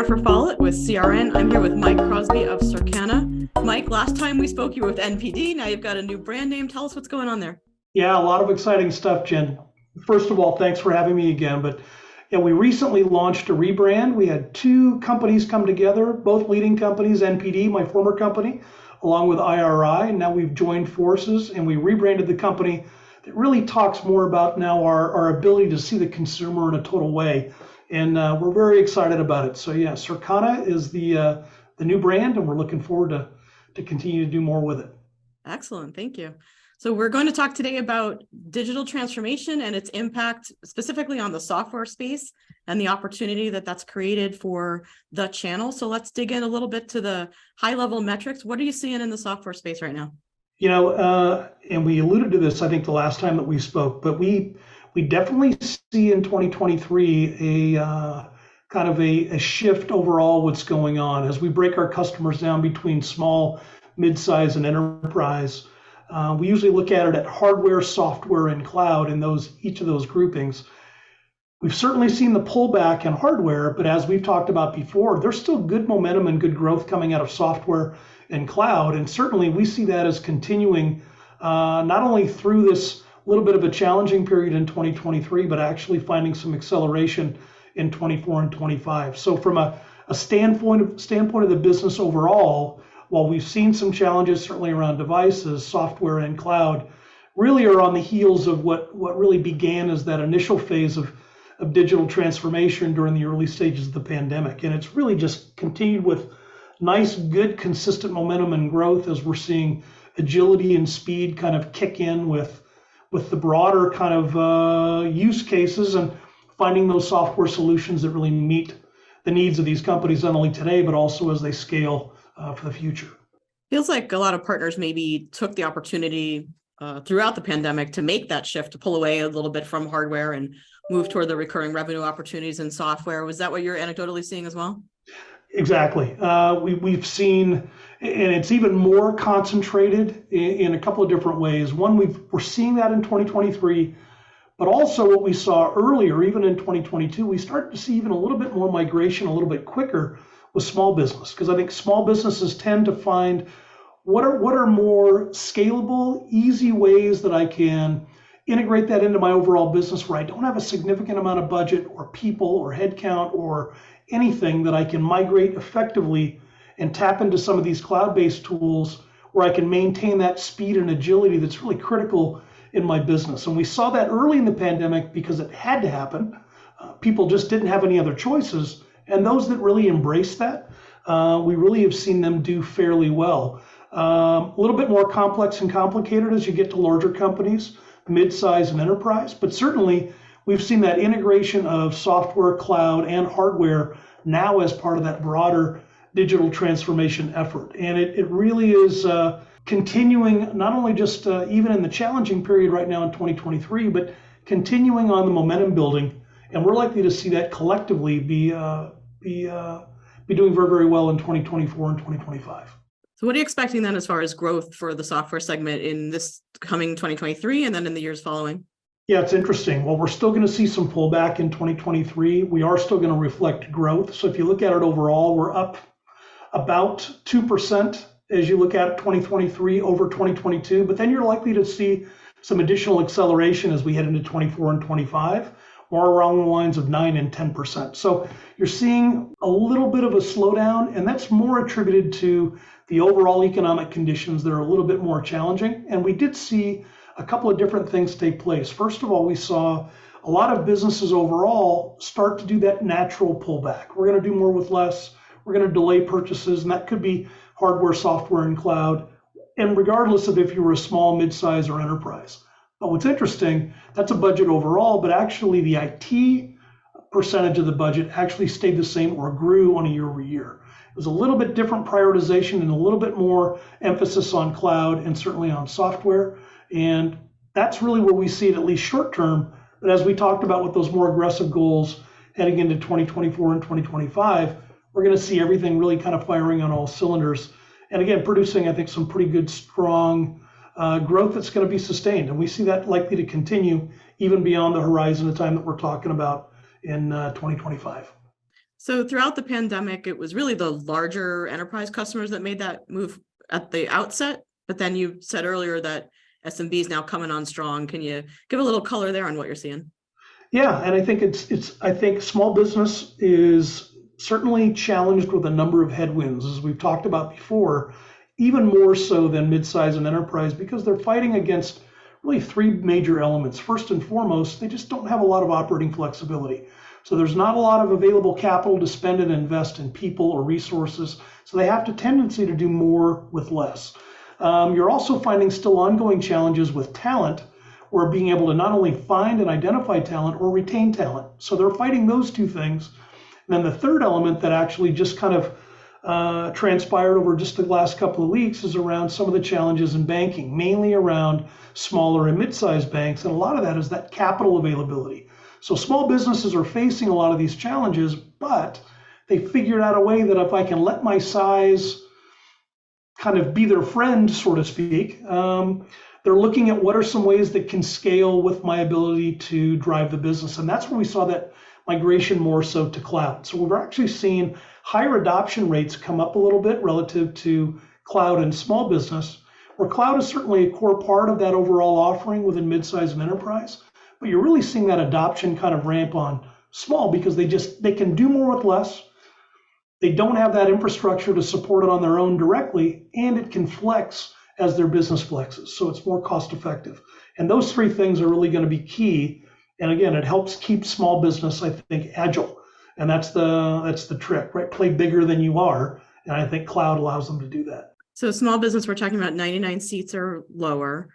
Jennifer Follett with CRN. I'm here with Mike Crosby of Circana. Mike, last time we spoke, you were with NPD. Now you've got a new brand name. Tell us what's going on there. Yeah, a lot of exciting stuff, Jen. First of all, thanks for having me again. But yeah, we recently launched a rebrand. We had two companies come together, both leading companies, NPD, my former company, along with IRI. And now we've joined forces and we rebranded the company that really talks more about now our ability to see the consumer in a total way. And we're very excited about it. So yeah, Circana is the new brand, and we're looking forward to continue to do more with it. Excellent. Thank you. So we're going to talk today about digital transformation and its impact specifically on the software space and the opportunity that that's created for the channel. So let's dig in a little bit to the high level metrics. What are you seeing in the software space right now? You know, and we alluded to this, I think, the last time that we spoke, but we definitely see in 2023 a kind of a shift overall what's going on as we break our customers down between small, mid-size, and enterprise. We usually look at it at hardware, software, and cloud in each of those groupings. We've certainly seen the pullback in hardware, but as we've talked about before, there's still good momentum and good growth coming out of software and cloud. And certainly we see that as continuing not only through this little bit of a challenging period in 2023, but actually finding some acceleration in 24 and 25. So from a standpoint of the business overall, while we've seen some challenges certainly around devices, software and cloud really are on the heels of what really began as that initial phase of digital transformation during the early stages of the pandemic. And it's really just continued with nice, good, consistent momentum and growth as we're seeing agility and speed kind of kick in with the broader kind of use cases and finding those software solutions that really meet the needs of these companies, not only today, but also as they scale for the future. Feels like a lot of partners maybe took the opportunity throughout the pandemic to make that shift, to pull away a little bit from hardware and move toward the recurring revenue opportunities in software. Was that what you're anecdotally seeing as well? Exactly. We've seen, and it's even more concentrated in a couple of different ways. One, we're seeing that in 2023, but also what we saw earlier, even in 2022, we started to see even a little bit more migration, a little bit quicker with small business, because I think small businesses tend to find what are more scalable, easy ways that I can integrate that into my overall business where I don't have a significant amount of budget or people or headcount or anything that I can migrate effectively and tap into some of these cloud-based tools where I can maintain that speed and agility that's really critical in my business. And we saw that early in the pandemic because it had to happen. People just didn't have any other choices. And those that really embrace that, we really have seen them do fairly well. A little bit more complex and complicated as you get to larger companies, mid-size and enterprise, but certainly we've seen that integration of software, cloud, and hardware now as part of that broader digital transformation effort. And it really is continuing, not only just even in the challenging period right now in 2023, but continuing on the momentum building. And we're likely to see that collectively be doing very, very well in 2024 and 2025. So what are you expecting then as far as growth for the software segment in this coming 2023 and then in the years following? Yeah, it's interesting. Well, we're still going to see some pullback in 2023. We are still going to reflect growth. So if you look at it overall, we're up about 2% as you look at 2023 over 2022, but then you're likely to see some additional acceleration as we head into 24 and 25, more around the lines of 9 and 10%. So you're seeing a little bit of a slowdown, and that's more attributed to the overall economic conditions that are a little bit more challenging. And we did see a couple of different things take place. First of all, we saw a lot of businesses overall start to do that natural pullback. We're going to do more with less. We're going to delay purchases, and that could be hardware, software, and cloud, and regardless of if you were a small, mid-size, or enterprise. But what's interesting, that's a budget overall, but actually the IT percentage of the budget actually stayed the same or grew on a year over year. It was a little bit different prioritization and a little bit more emphasis on cloud and certainly on software. And that's really where we see it, at least short term. But as we talked about with those more aggressive goals heading into 2024 and 2025, we're going to see everything really kind of firing on all cylinders. And again, producing, I think, some pretty good, strong growth that's going to be sustained. And we see that likely to continue even beyond the horizon of time that we're talking about in 2025. So throughout the pandemic, it was really the larger enterprise customers that made that move at the outset. But then you said earlier that SMB is now coming on strong. Can you give a little color there on what you're seeing? Yeah, and I think I think small business is certainly challenged with a number of headwinds, as we've talked about before, even more so than midsize and enterprise, because they're fighting against really three major elements. First and foremost, they just don't have a lot of operating flexibility. So there's not a lot of available capital to spend and invest in people or resources. So they have a tendency to do more with less. You're also finding still ongoing challenges with talent, or being able to not only find and identify talent or retain talent. So they're fighting those two things. And then the third element that actually just kind of transpired over just the last couple of weeks is around some of the challenges in banking, mainly around smaller and mid-sized banks. And a lot of that is that capital availability. So small businesses are facing a lot of these challenges, but they figured out a way that if I can let my size kind of be their friend, so to speak, they're looking at what are some ways that can scale with my ability to drive the business. And that's where we saw that migration more so to cloud. So we're actually seeing higher adoption rates come up a little bit relative to cloud and small business, where cloud is certainly a core part of that overall offering within midsize and enterprise. But you're really seeing that adoption kind of ramp on small because they can do more with less. They don't have that infrastructure to support it on their own directly, and it can flex as their business flexes. So it's more cost effective. And those three things are really going to be key. And again, it helps keep small business, I think, agile. And that's the trick, right? Play bigger than you are. And I think cloud allows them to do that. So small business, we're talking about 99 seats or lower.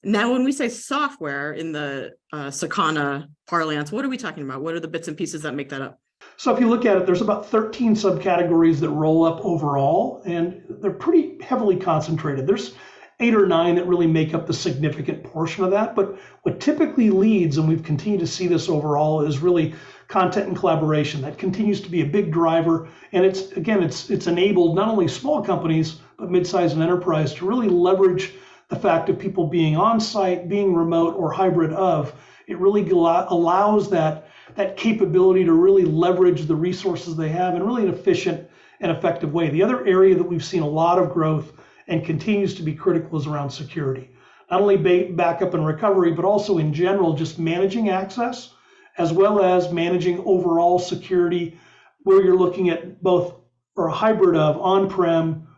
Now, when we say software in the Circana parlance, what are we talking about? What are the bits and pieces that make that up? So if you look at it, there's about 13 subcategories that roll up overall, and they're pretty heavily concentrated. There's 8 or 9 that really make up the significant portion of that. But what typically leads, and we've continued to see this overall, is really content and collaboration. That continues to be a big driver. And it's enabled not only small companies, but midsize and enterprise to really leverage the fact of people being on site, being remote, or hybrid of. It really allows that capability to really leverage the resources they have in really an efficient and effective way. The other area that we've seen a lot of growth and continues to be critical is around security. Not only backup and recovery, but also in general, just managing access, as well as managing overall security, where you're looking at both or a hybrid of on-prem,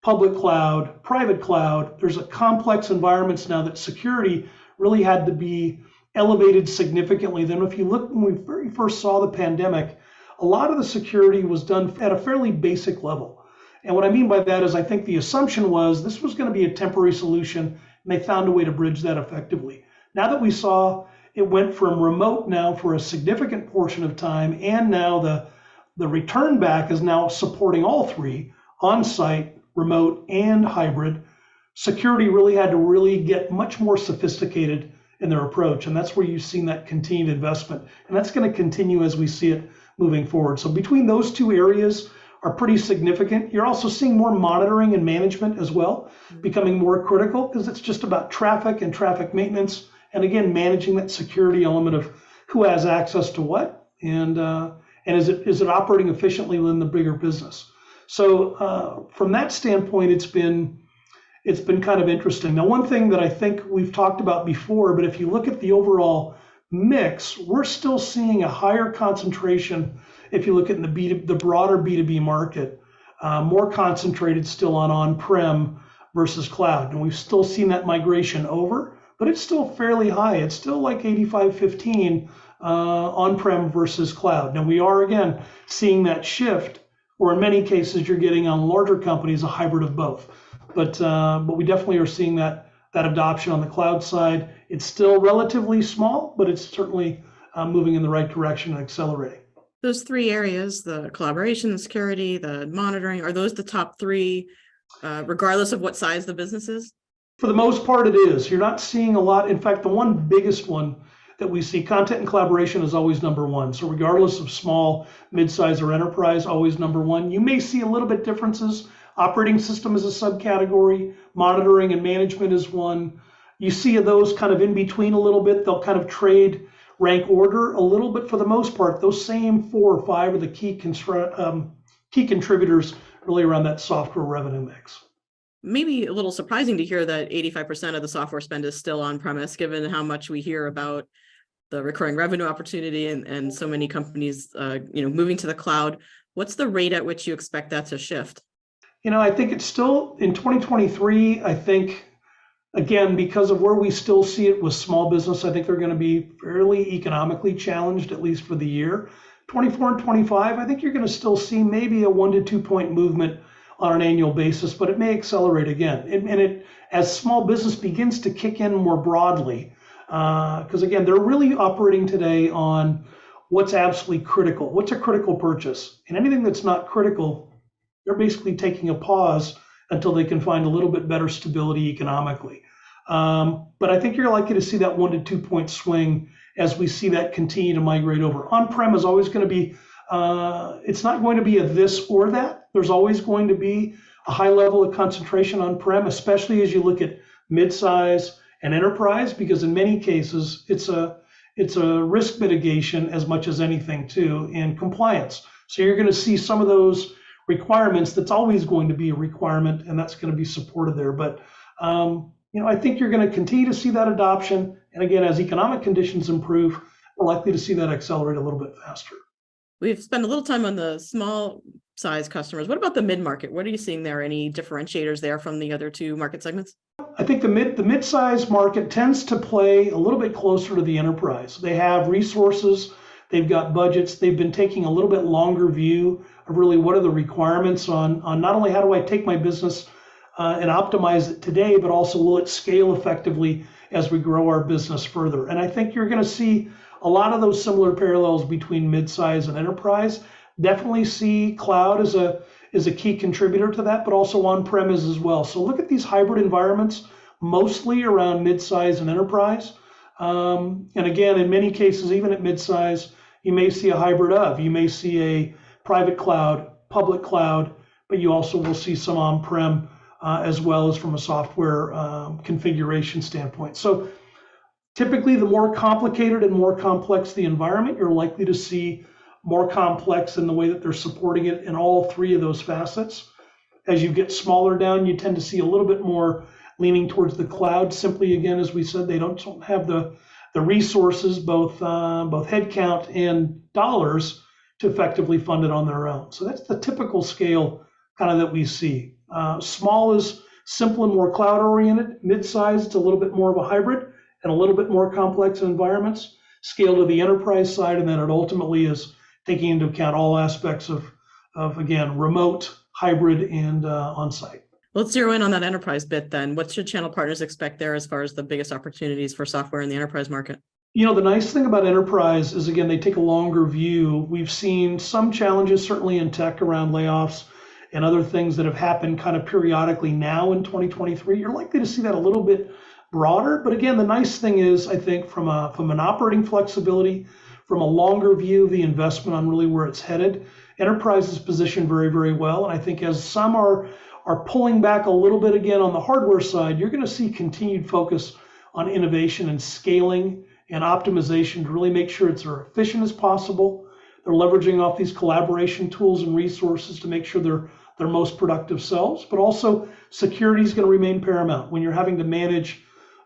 public cloud, private cloud. There's a complex environments now that security really had to be elevated significantly. Then if you look, when we very first saw the pandemic, a lot of the security was done at a fairly basic level. And what I mean by that is I think the assumption was this was going to be a temporary solution, and they found a way to bridge that effectively. Now that we saw it went from remote now for a significant portion of time, and now the return back is now supporting all three, on-site, remote, and hybrid. Security really had to really get much more sophisticated in their approach. And that's where you've seen that continued investment. And that's going to continue as we see it moving forward. So between those two areas are pretty significant. You're also seeing more monitoring and management as well, becoming more critical, because it's just about traffic and traffic maintenance. And again, managing that security element of who has access to what, and is it operating efficiently within the bigger business. So from that standpoint, it's been kind of interesting. Now, one thing that I think we've talked about before, but if you look at the overall mix, we're still seeing a higher concentration. If you look at the broader B2B market, more concentrated still on-prem versus cloud. And we've still seen that migration over, but it's still fairly high. It's still like 85-15 on-prem versus cloud. Now, we are, again, seeing that shift, or in many cases, you're getting on larger companies a hybrid of both. But we definitely are seeing that adoption on the cloud side. It's still relatively small, but it's certainly moving in the right direction and accelerating. Those three areas, the collaboration, the security, the monitoring, are those the top three, regardless of what size the business is? For the most part, it is. You're not seeing a lot. In fact, the one biggest one that we see, content and collaboration, is always number one. So regardless of small, mid-size, or enterprise, always number one. You may see a little bit differences. Operating system is a subcategory. Monitoring and management is one. You see those kind of in between a little bit. They'll kind of trade rank order a little, but for the most part, those same 4 or 5 are the key contributors really around that software revenue mix. Maybe a little surprising to hear that 85% of the software spend is still on premise, given how much we hear about the recurring revenue opportunity and so many companies, moving to the cloud. What's the rate at which you expect that to shift? I think it's still in 2023. I think, again, because of where we still see it with small business, I think they're going to be fairly economically challenged, at least for the year. 24 and 25, I think you're going to still see maybe a 1 to 2 point movement on an annual basis, but it may accelerate again. And as small business begins to kick in more broadly, because again, they're really operating today on what's absolutely critical. What's a critical purchase? And anything that's not critical, they're basically taking a pause until they can find a little bit better stability economically. But I think you're likely to see that 1 to 2 point swing as we see that continue to migrate over. On-prem is always going to be, it's not going to be a this or that. There's always going to be a high level of concentration on-prem, especially as you look at mid-size and enterprise, because in many cases, it's a risk mitigation as much as anything too, and compliance. So you're going to see some of those requirements. That's always going to be a requirement, and that's going to be supported there. But I think you're going to continue to see that adoption. And again, as economic conditions improve, we're likely to see that accelerate a little bit faster. We've spent a little time on the small size customers. What about the mid-market? What are you seeing there? Any differentiators there from the other 2 market segments? I think the mid-size market tends to play a little bit closer to the enterprise. They have resources, they've got budgets, they've been taking a little bit longer view of really what are the requirements on not only how do I take my business and optimize it today, but also will it scale effectively as we grow our business further. And I think you're going to see a lot of those similar parallels between mid-size and enterprise. Definitely see cloud as a key contributor to that, but also on-premise as well. So look at these hybrid environments, mostly around mid-size and enterprise. And again, in many cases, even at mid-size, you may see a hybrid of. You may see a private cloud, public cloud, but you also will see some on-prem as well as from a software configuration standpoint. So typically, the more complicated and more complex the environment, you're likely to see more complex in the way that they're supporting it in all 3 of those facets. As you get smaller down, you tend to see a little bit more leaning towards the cloud. Simply, again, as we said, they don't have the resources, both headcount and dollars, to effectively fund it on their own. So that's the typical scale kind of that we see. Small is simple and more cloud oriented. Mid-size, it's a little bit more of a hybrid and a little bit more complex environments. Scale to the enterprise side, and then it ultimately is taking into account all aspects of again, remote, hybrid, and on-site. Let's zero in on that enterprise bit then. What should channel partners expect there as far as the biggest opportunities for software in the enterprise market? The nice thing about enterprise is, again, they take a longer view. We've seen some challenges, certainly in tech, around layoffs and other things that have happened kind of periodically now in 2023. You're likely to see that a little bit broader. But again, the nice thing is, I think, from an operating flexibility, from a longer view of the investment on really where it's headed, enterprise is positioned very, very well. And I think as some are pulling back a little bit again on the hardware side, you're going to see continued focus on innovation and scaling and optimization to really make sure it's as efficient as possible. They're leveraging off these collaboration tools and resources to make sure they're their most productive selves, but also security is going to remain paramount. When you're having to manage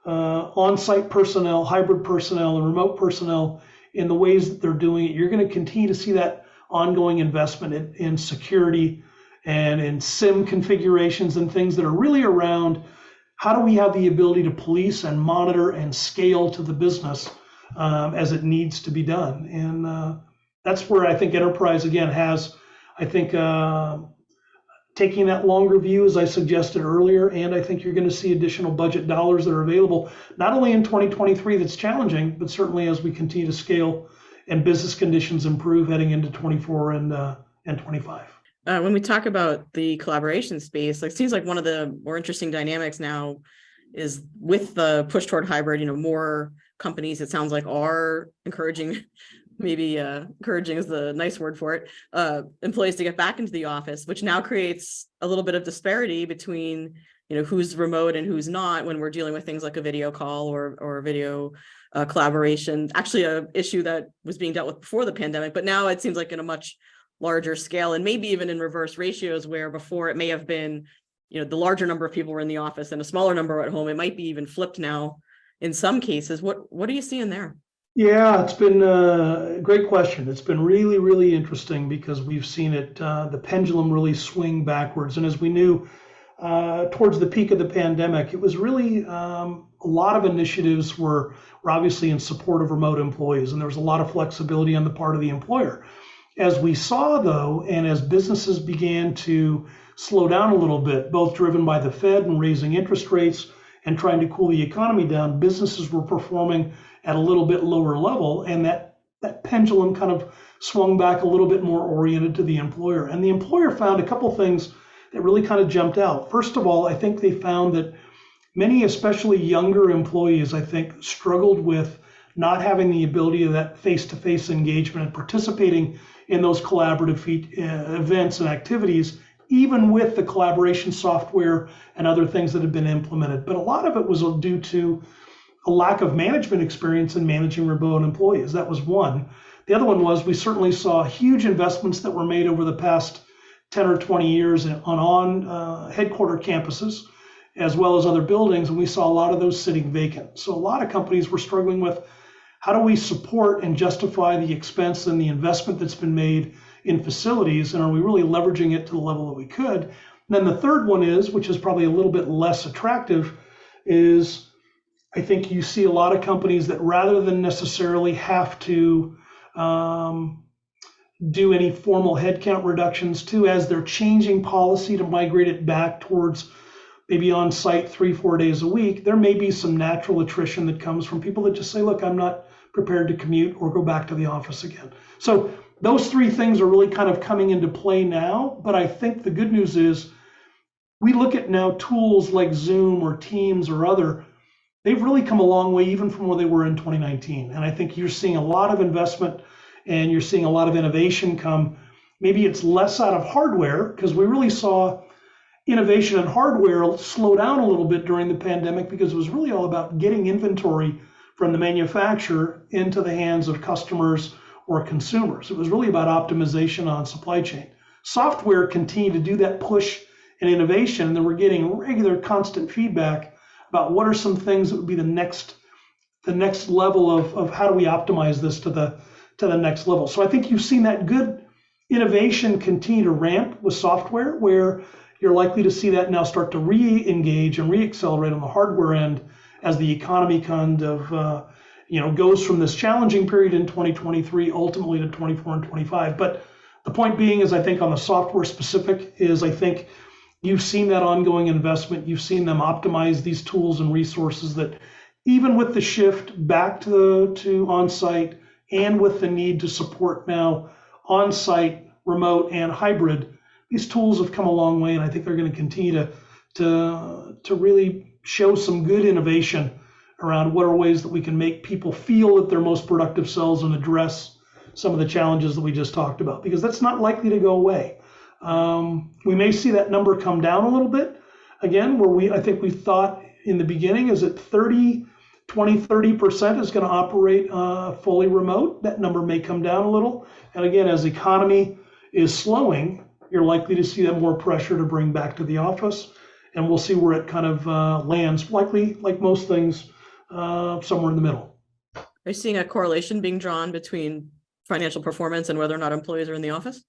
on-site personnel, hybrid personnel, and remote personnel in the ways that they're doing it, you're going to continue to see that ongoing investment in security and in SIM configurations and things that are really around how do we have the ability to police and monitor and scale to the business as it needs to be done. And that's where I think enterprise, again, has, I think, taking that longer view, as I suggested earlier, and I think you're going to see additional budget dollars that are available, not only in 2023 that's challenging, but certainly as we continue to scale and business conditions improve heading into 24 and 25. When we talk about the collaboration space, it seems like one of the more interesting dynamics now is with the push toward hybrid, more companies, it sounds like, are encouraging, maybe encouraging is the nice word for it, employees to get back into the office, which now creates a little bit of disparity between, who's remote and who's not when we're dealing with things like a video call or video collaboration. Actually, a issue that was being dealt with before the pandemic, but now it seems like in a much larger scale, and maybe even in reverse ratios, where before it may have been, the larger number of people were in the office and a smaller number at home. It might be even flipped now in some cases. What are you seeing there? Yeah, it's been a great question. It's been really, really interesting because we've seen it, the pendulum really swing backwards. And as we knew, towards the peak of the pandemic, it was really a lot of initiatives were obviously in support of remote employees, and there was a lot of flexibility on the part of the employer. As we saw, though, and as businesses began to slow down a little bit, both driven by the Fed and raising interest rates and trying to cool the economy down, businesses were performing at a little bit lower level, and that pendulum kind of swung back a little bit more oriented to the employer. And the employer found a couple things that really kind of jumped out. First of all, I think they found that many, especially younger employees, I think, struggled with not having the ability of that face-to-face engagement and participating in those collaborative events and activities, even with the collaboration software and other things that have been implemented. But a lot of it was due to a lack of management experience in managing remote employees. That was one. The other one was we certainly saw huge investments that were made over the past 10 or 20 years on headquarter campuses, as well as other buildings, and we saw a lot of those sitting vacant. So a lot of companies were struggling with how do we support and justify the expense and the investment that's been made in facilities, and are we really leveraging it to the level that we could? And then the third one is, which is probably a little bit less attractive, is I think you see a lot of companies that rather than necessarily have to do any formal headcount reductions too, as they're changing policy to migrate it back towards maybe on site 3-4 days a week, there may be some natural attrition that comes from people that just say, look, I'm not prepared to commute or go back to the office again. So those three things are really kind of coming into play now. But I think the good news is we look at now tools like Zoom or Teams or other, they've really come a long way even from where they were in 2019. And I think you're seeing a lot of investment and you're seeing a lot of innovation come. Maybe it's less out of hardware, because we really saw innovation in hardware slow down a little bit during the pandemic, because it was really all about getting inventory from the manufacturer into the hands of customers or consumers. It was really about optimization on supply chain. Software continued to do that push and innovation, and then we're getting regular constant feedback about what are some things that would be the next level of how do we optimize this to the next level. So I think you've seen that good innovation continue to ramp with software, where you're likely to see that now start to re-engage and re-accelerate on the hardware end as the economy kind of goes from this challenging period in 2023 ultimately to 24 and 25. But the point being is, I think on the software specific is, I think you've seen that ongoing investment. You've seen them optimize these tools and resources that even with the shift back to on-site and with the need to support now on-site, remote, and hybrid, these tools have come a long way, and I think they're going to continue to really show some good innovation around what are ways that we can make people feel that they're most productive selves and address some of the challenges that we just talked about, because that's not likely to go away. We may see that number come down a little bit again, where I think we thought in the beginning is that 30% is going to operate fully remote. That number may come down a little. And again, as the economy is slowing, you're likely to see that more pressure to bring back to the office. And we'll see where it kind of lands, likely, like most things, somewhere in the middle. Are you seeing a correlation being drawn between financial performance and whether or not employees are in the office?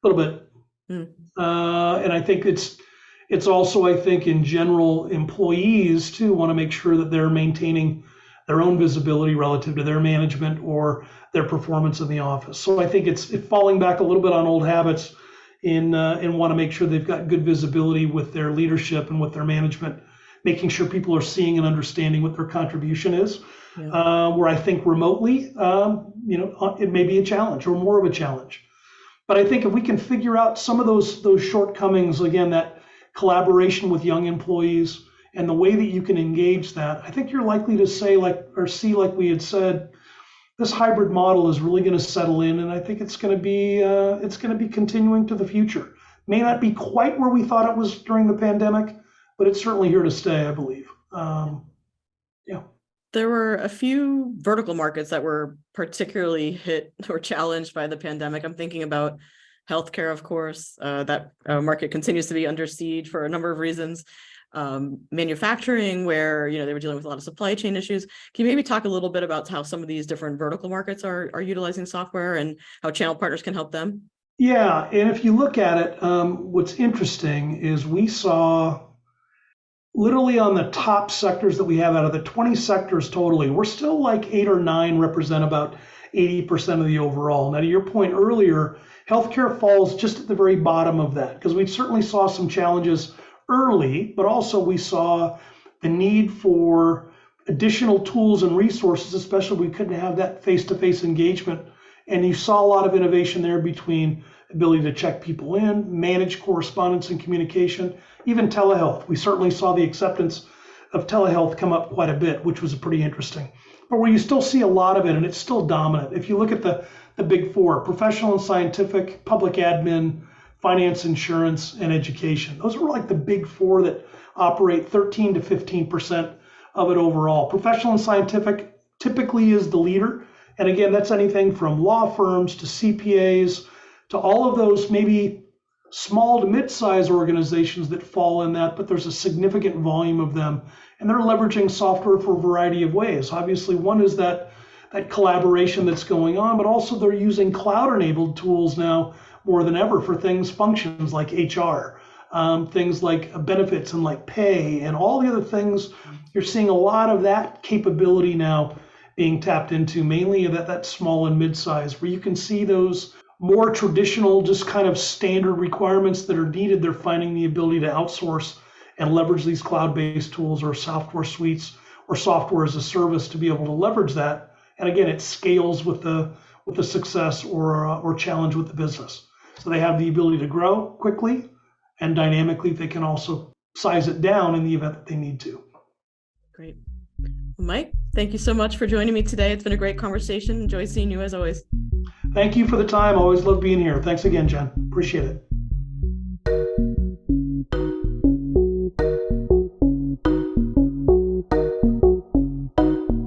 A little bit. And I think it's also, I think in general, employees too want to make sure that they're maintaining their own visibility relative to their management or their performance in the office. So I think it's falling back a little bit on old habits in want to make sure they've got good visibility with their leadership and with their management, making sure people are seeing and understanding what their contribution is. Yeah. Where I think remotely, it may be a challenge or more of a challenge. But I think if we can figure out some of those shortcomings, again, that collaboration with young employees and the way that you can engage that, I think you're likely to see, like we had said, this hybrid model is really going to settle in, and I think it's going to be continuing to the future. May not be quite where we thought it was during the pandemic, but it's certainly here to stay, I believe. Yeah. There were a few vertical markets that were particularly hit or challenged by the pandemic. I'm thinking about healthcare, of course. That market continues to be under siege for a number of reasons. Manufacturing, where they were dealing with a lot of supply chain issues. Can you maybe talk a little bit about how some of these different vertical markets are utilizing software and how channel partners can help them? Yeah, and if you look at it, what's interesting is we saw literally on the top sectors that we have out of the 20 sectors totally, we're still like 8 or 9 represent about 80% of the overall. Now, to your point earlier, healthcare falls just at the very bottom of that because we certainly saw some challenges early, but also we saw the need for additional tools and resources, especially we couldn't have that face-to-face engagement. And you saw a lot of innovation there between ability to check people in, manage correspondence and communication, even telehealth. We certainly saw the acceptance of telehealth come up quite a bit, which was pretty interesting. But where you still see a lot of it, and it's still dominant. If you look at the big four, professional and scientific, public admin, finance, insurance, and education. Those were like the big four that operate 13 to 15% of it overall. Professional and scientific typically is the leader. And again, that's anything from law firms to CPAs to all of those maybe small to mid-size organizations that fall in that, but there's a significant volume of them. And they're leveraging software for a variety of ways. Obviously, one is that collaboration that's going on, but also they're using cloud-enabled tools now more than ever for functions like HR, things like benefits and like pay and all the other things. You're seeing a lot of that capability now being tapped into, mainly that small and mid-size, where you can see those more traditional, just kind of standard requirements that are needed. They're finding the ability to outsource and leverage these cloud-based tools or software suites or software as a service to be able to leverage that. And again, it scales with the success or challenge with the business. So they have the ability to grow quickly and dynamically. They can also size it down in the event that they need to. Great. Mike, thank you so much for joining me today. It's been a great conversation. Enjoy seeing you as always. Thank you for the time. Always love being here. Thanks again, Jen. Appreciate it.